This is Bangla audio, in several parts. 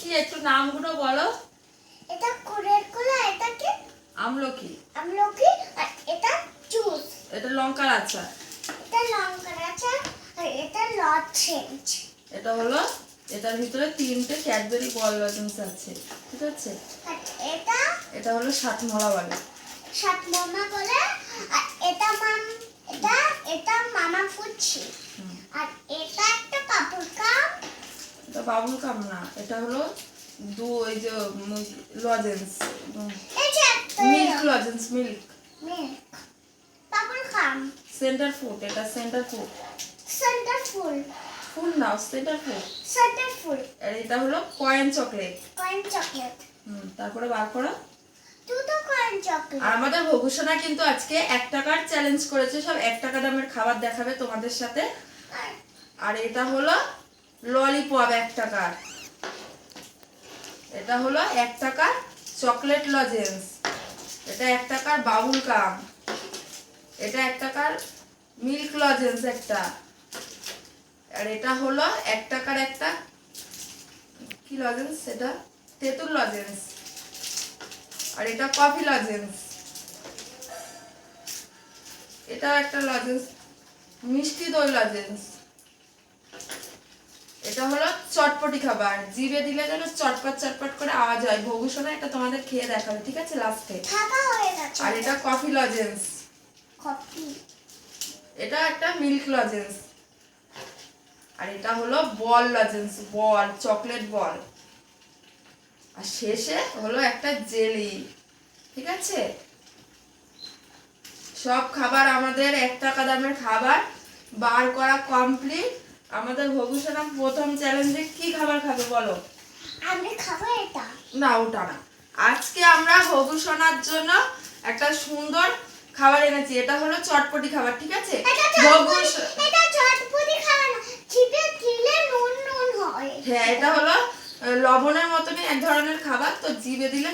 কি একটু নামগুলো বলো। এটা রেড কালার, এটা কি? আমলকি। আমলকি। আর এটা জুস। এটা লঙ্কার আচার। এটা লঙ্কার আচার। আর এটা লজেন্স। এটা হলো, এটার ভিতরে 3টে ক্যাডবেরি বল লজেন্স আছে, ঠিক আছে। আর এটা এটা হলো সাতমলা বলে। সাতমলা বলে। আর এটা এটা মামা ফুচি। আর এটা একটা পাপড় কাম। এটা বাবুল কাম না, এটা হলো ওই যে লজেন্স, এই যে মিল্ক লজেন্স, মিল্ক পাপড় কাম। সেন্টার ফুড, এটা সেন্টার ফুড। সেন্টার ফুল। ফুল নাও, সেন্টার ফুড। সেন্টার ফুল। আর এটা হলো কয়েন চকলেট। Coin chocolate. তারপরে বার করো। দুটো কয়েন চকলেট। আর আমাদের ভবিষ্যৎ কিন্তু আজকে 1 টাকার চ্যালেঞ্জ করেছে, সব 1 টাকা দামের খাবার দেখাবে তোমাদের সাথে। আর এটা হলো ললিপপ 1 টাকার। এটা হলো 1 টাকার চকলেট লজেন্স। এটা 1 টাকার বাবুল কাম। এটা 1 টাকার মিল্ক লজেন্স একটা। আর এটা হলো 1 টাকার একটা কি লজেন্স, এটা তেঁতুল লজেন্স। আর এটা কফি লজেন্স। এটা একটা লজেন্স মিষ্টি দই লজেন্স। এটা হলো চটপটি খাবার, জিভে দিলে যেন চটপট চটপট করে আওয়াজ হয়। ভবিষ্যৎ এটা তোমাদের খেয়ে দেখাবে, ঠিক আছে, লাস্টে। আর এটা কফি লজেন্স। কফি। এটা একটা মিল্ক লজেন্স। আর এটা হলো বল লজেন্স, বল চকলেট বল। আর শেষে হলো একটা জেলি, ঠিক আছে। সব খাবার আমাদের 1 টাকা দামের খাবার বার করা কমপ্লিট। আমাদের ভবিষ্যৎ প্রথম চ্যালেঞ্জে কি খাবার খাবে বলো? আমি খাবো এটা। না, ওটা না। আজকে আমরা ভবিষ্যৎের জন্য একটা সুন্দর খাবার এনেছি। এটা হলো চটপটি খাবার, ঠিক আছে। এটা চটপটি খাবার না, জিভে দিলে নুন নুন হয়। হ্যাঁ, এটা হলো লবণের মতনই এক ধরনের খাবার, তো জিভে দিলে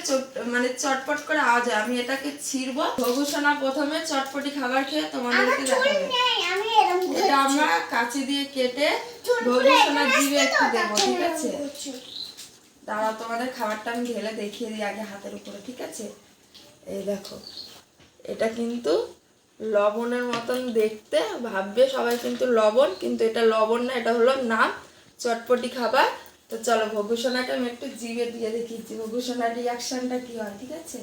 মানে চটপট করে আওয়াজ হয়। আমি এটাকে ছিড়বো। ভবিষ্যৎ প্রথমে চটপটি খাবার খেয়ে তোমাদেরকে দেখাবে। এটা আমরা কাঁচি দিয়ে কেটে ভবিষ্যৎ জিভে একটু দেবো, ঠিক আছে। দাঁড়াও, তোমাদের খাবারটা আমি ঢেলে দেখিয়ে দিই আগে হাতের উপরে, ঠিক আছে। এই দেখো, এটা কিন্তু লবণের মতন দেখতে, ভাববে সবাই কিন্তু লবণ, কিন্তু এটা লবণ না, এটা হলো নাম চটপটি খাবার। তো চলো ভবিষ্যৎকে আমি একটু জিভে দিয়ে দেখিয়েছি, ভবিষ্যৎ রিয়াকশনটা কি হয়, ঠিক আছে।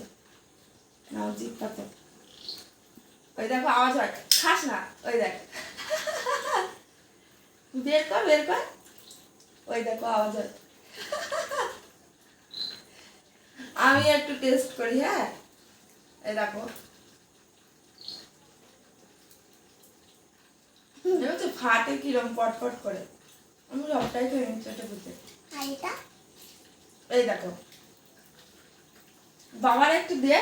নাও জিভটা তো, ওই দেখো আওয়াজ হয়, খাস না, ওই দেখ, বের কর বের কর, ওই দেখো আওয়াজ হয়। আমি একটু টেস্ট করি, হ্যাঁ। এই দেখো, দেখো ফাটে কিরম পটপট করে। আমি সবটাই খেয়ে নিচ্ছি, এটা বুঝতে। এই দেখো, বাবার একটু দে।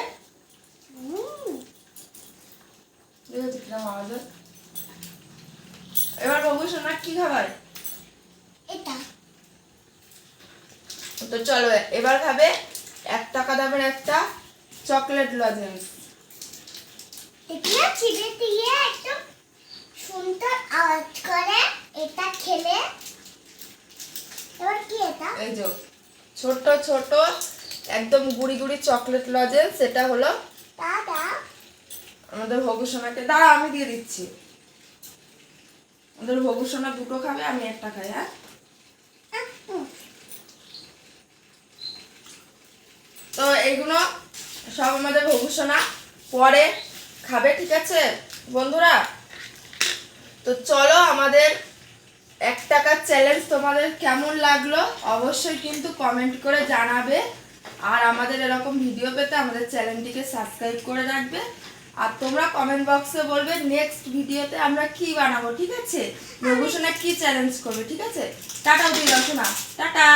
কিরম আওয়াজ হয়। এবার বাবু সোনা কি খাবার? এটা। তো চলো এবার খাবে 1 টাকা দামের একটা চকলেট লজেন্স। এটা চিড়ে দিয়ে একদম সুন্দর আওয়াজ করে এটা খেলে। এবার কি এটা? এই যে ছোট ছোট একদম গুড়ি গুড়ি চকলেট লজেন্স। এটা হলো দাদা আমাদের ভবিষ্যৎকে, দাঁড়া আমি দিয়ে দিচ্ছি। আমাদের ভবিষ্যৎ দুটো খাবে, আমি একটা খাই, হ্যাঁ। তো এইগুলো সব আমাদের ভবিষ্যৎ পরে খাবে, ঠিক আছে বন্ধুরা। তো চলো, আমাদের 1 টাকার চ্যালেঞ্জ তোমাদের কেমন লাগলো অবশ্যই কিন্তু কমেন্ট করে জানাবে। আর আমাদের এরকম ভিডিও পেতে আমাদের চ্যানেলটিকে সাবস্ক্রাইব করে রাখবে। আর তোমরা কমেন্ট বক্সে বলবে নেক্সট ভিডিওতে আমরা কি বানাবো, ঠিক আছে, ভবিষ্যৎ কি চ্যালেঞ্জ করবে, ঠিক আছে। টাটা দিয়ে দাও শোনা, টাটা।